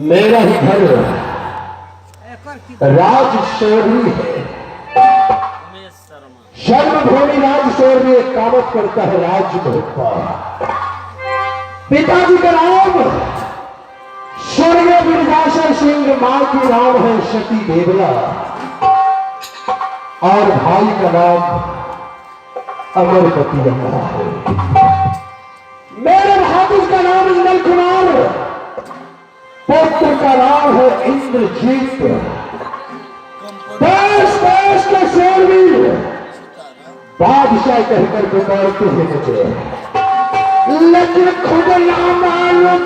मेरा ही घर राजशौरी है। जन्मभूमि राजशौरी एक कामत करता है राज्य का। पिताजी का नाम स्वर्गीय बिरजासर सिंह, मां की नाम है सती देवला और भाई का नाम अमरपति रहा है। मेरे भाभी का नाम इंद्र कुमार, पुत्र का नाम है इंद्रजीत। देश देश के शूरवीर बादशाह कहकर पुकारते हैं मुझे, लेकिन खुद नाम मालूम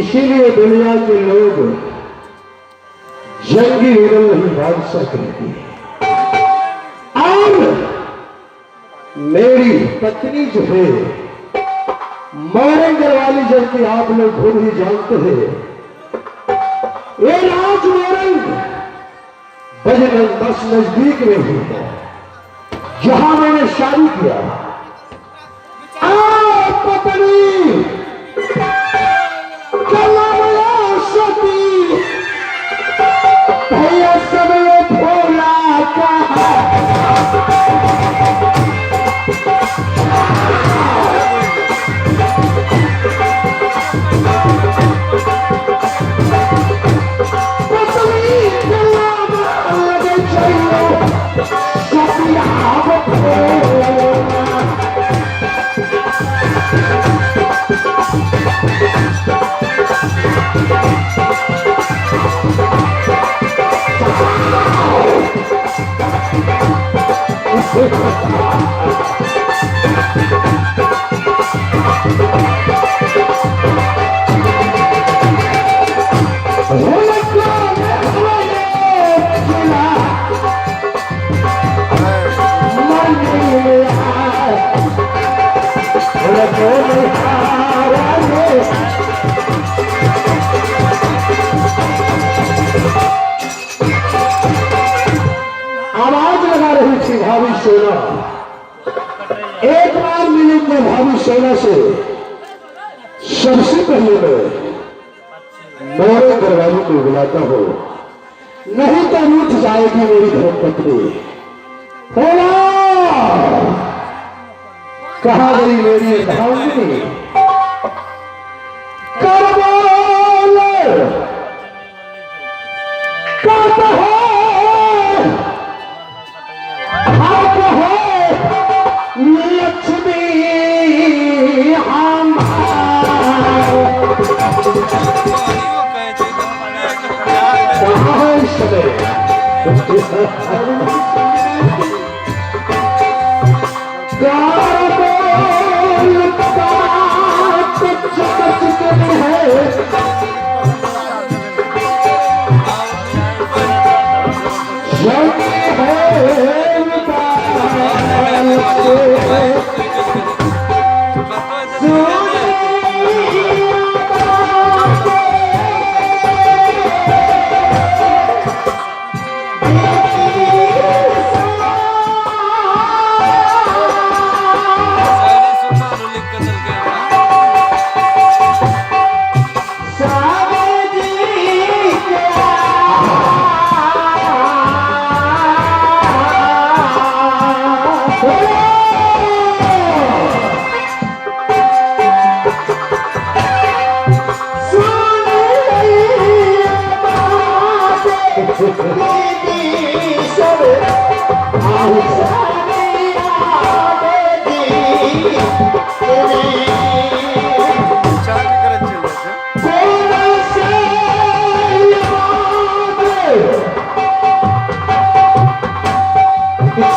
इसीलिए दुनिया के लोग जंगी विरल नहीं बादशाह कहते हैं। और मेरी पत्नी जो है मोरंगर वाली, जबकि आप लोग खुद ही जानते हैं, ये राज मोरंग बजरंग बस नजदीक में ही है जहां मैंने शादी किया। पत्नी भैया सब भोला कहा आवाज लगा रही थी भाभी सोना, एक बार मिलूंगा भाभी सोना से, सबसे पहले मैं मोरे दरवाजे को बुलाता हूँ, नहीं तो रूठ जाएगी मेरी धर्मपत्नी। होना कहाँ गई मेरी धावनी, करबोल कब है आप है लक्ष्मी हम कहाँ है इस समय।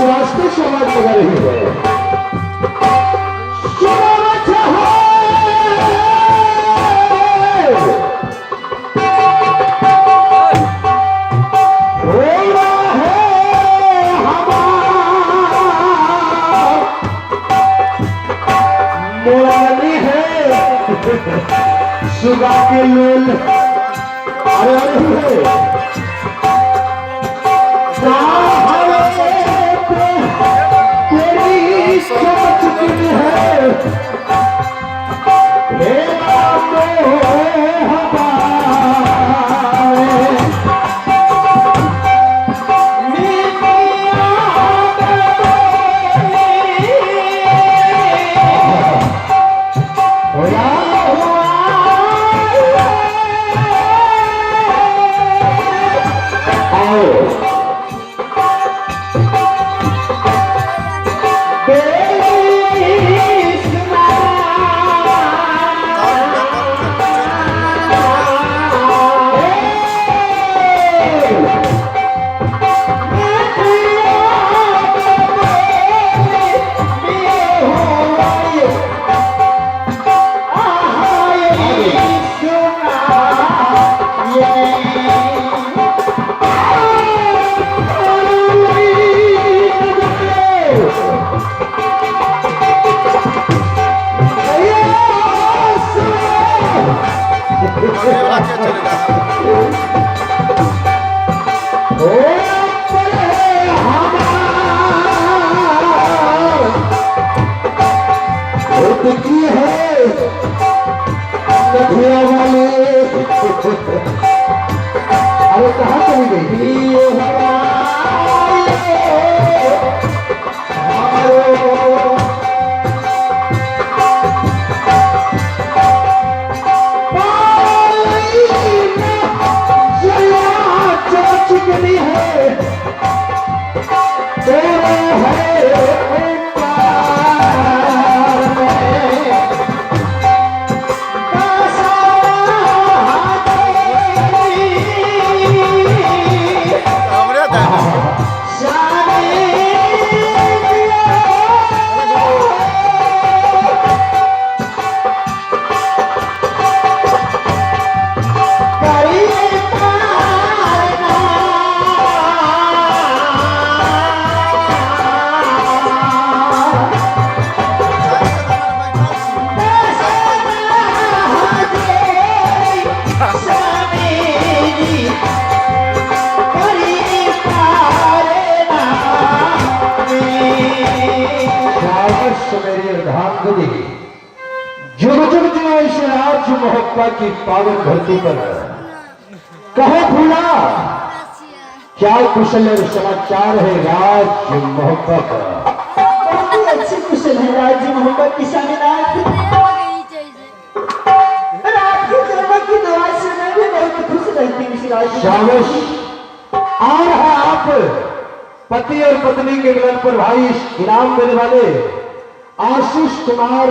रास्ते से आवाज लगा रही है, सुगा के लोल अरे तेरी सोच की है अरे कहाँ चली गई चिकनी है तेरे है दी जुग जुग जियो इस राज मोहब्बत की पावन धरती पर। कहो भूला क्या कुशल और समाचार है राज मोहब्बत का। बहुत ही अच्छी कुशल है राज्य मोहब्बत की स्वामीनाथ। और आपकी कृपा की दुआ से मैं भी बहुत खुश रहती हूँ इस राज्य। शाबाश। आ रहा आप पति और पत्नी के मिलन पर भाई इनाम देने वाले आशीष कुमार